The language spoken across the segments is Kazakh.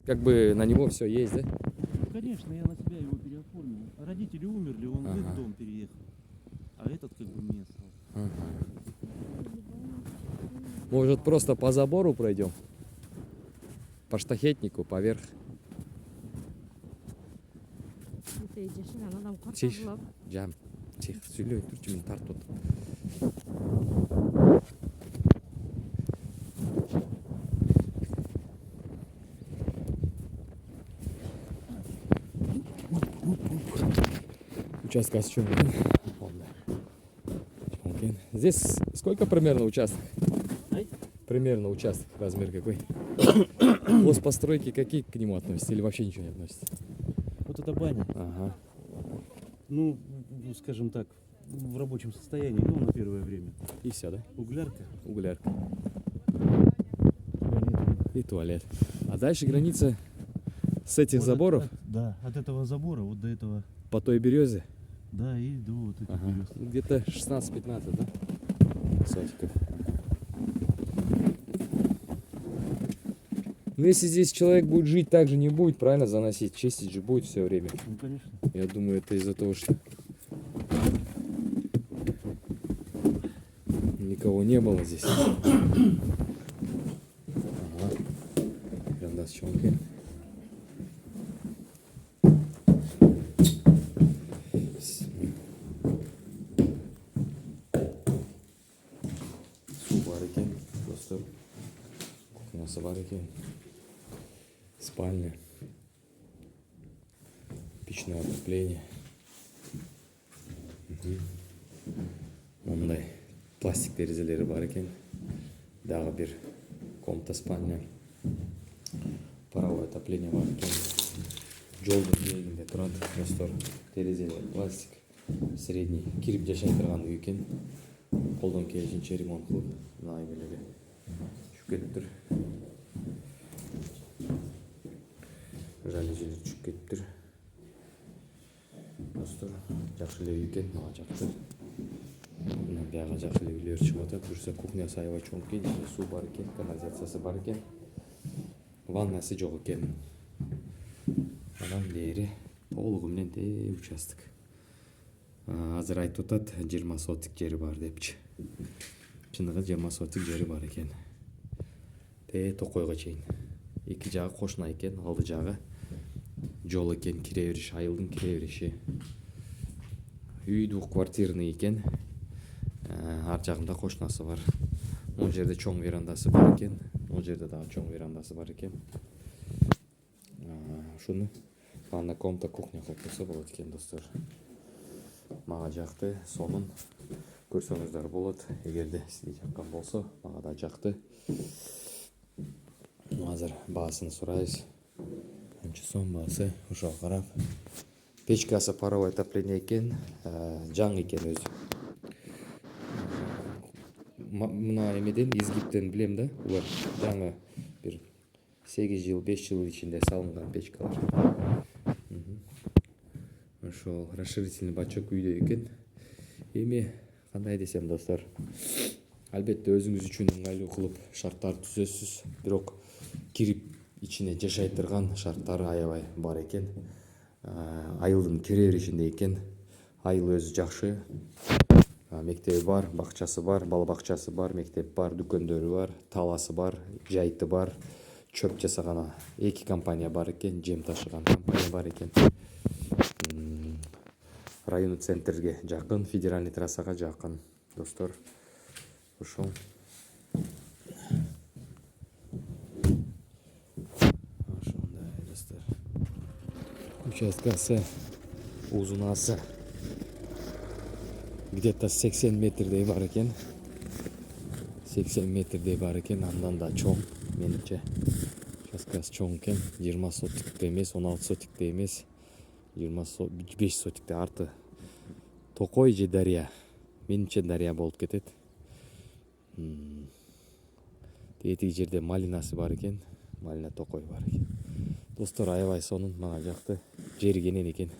Как бы на него все есть, да? Конечно, я на себя его переоформил. Родители умерли, он в их дом переехал. А этот как бы мне остался. Может, просто по забору пройдем? По штахетнику, поверх. Тихо, жам. Тихо, сөйлей тұршы, мен тартып отыр. Участка с чем? Здесь сколько примерно участок? Примерно участок, размер какой? Постройки какие к нему относятся или вообще ничего не относится? Вот это баня. Ага. Ну, скажем так, в рабочем состоянии, ну, на первое время. И все, да? Углярка. Углярка. Туалет. И туалет. А дальше граница с этих заборов? Да, от этого забора вот до этого. По той березе? Да, и до вот этих берез. Где-то 16-15, да? Сотиков. Ну, если здесь человек будет жить, так же не будет, правильно, заносить, чистить же будет все время. Ну, конечно. Я думаю, это из-за того, что никого не было здесь. Ага. Ерунда с чонкой. Су бар екен, достар. Кухнясы бар екен. Спальня. Печное отопление. Мындай пластик терезелери бар екен. Дагы бир комната спальня. Паровое отопление бар екен. Жолдун жиегинде турат, достор. Терезелер пластик. Средний. Кирип жашай турган үй экен. Колдон келишинче ремонт кылып, мына аймелеге түшүп кетиптир. Жалюзилер түшүп кетиптир. Достор, жакшы эле үй экен, мага жакты. Мына бияга жакшы эле үйлөр чыгып атат. Бурса кухнясы аябай чоң экен, суу бар экен, канализациясы бар экен. Ваннасы жок экен. Анан бери толугу менен участок. Азыр айтып атат 20 сотик жери бар депчи. Чындыгы 20 сотик жери бар экен. Токойго чейин. Эки жагы кошуна экен, алды жагы жол экен, кире бериш, айылдын кире бериши. Үй двухквартирный экен. Ар жагында кошунасы бар. Могу жерде чоң верандасы бар экен. Могу жерде дагы чоң верандасы бар экен. Ушуну ванна комната, кухня кылып койсо болот экен, достор. Мага жакты, сонун көрсөңүздөр болот. Эгерде сизге жаккан болсо, мага да жакты. Азыр баасын сурайбыз. Канча сом баасы, ошого карап. Печкасы паровое отопление экен, жаңы экен өзү. Мына эмеден, изгиптен билем да, булар жаңы бир 8 жыл, 5 жыл ичинде салынган печкалар. Ошол расширительный бачок үйдө экен. Эми кандай десем, достор, албетте өзүңүз үчүн ыңгайлуу кылып шарттар түзөсүз, бирок кирип ичине жашай турган шарттары аябай бар экен. Айылдын кире беришинде экен. Айыл өзү жакшы. Мектеби бар, бакчасы бар, бала бакчасы бар, мектеп бар, дүкөндөрү бар, таласы бар, жайыты бар, чөп жасаган 2 компания бар экен, жем ташыган компания бар экен. Району центрге жакын, федеральный трассага жакын, достор. Ошол. Ошондой, достор. Участкасы, узунасы где-то 80 метрдей бар экен. 80 метрдей бар экен, андан да чоң, менимче. Участкасы чоң экен, 20 сотикте эмес, 16 сотикте эмес. 25 сотикте арты Токой же дария. Менимче дария болуп кетет. Тетиги жерде малинасы бар экен. Малина Токой бар экен. Достор, аябай сонун, мага жакты. Жери кенен экен.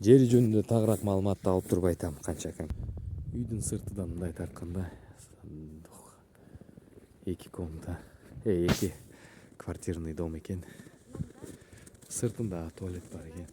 Жери жөнүндө тагыраак маалыматты алып туруп айтам, канча экен. Үйдүн сыртынан мындай тартканда 2 комната, 2 квартирный дом экен. Сыртында туалет бар экен.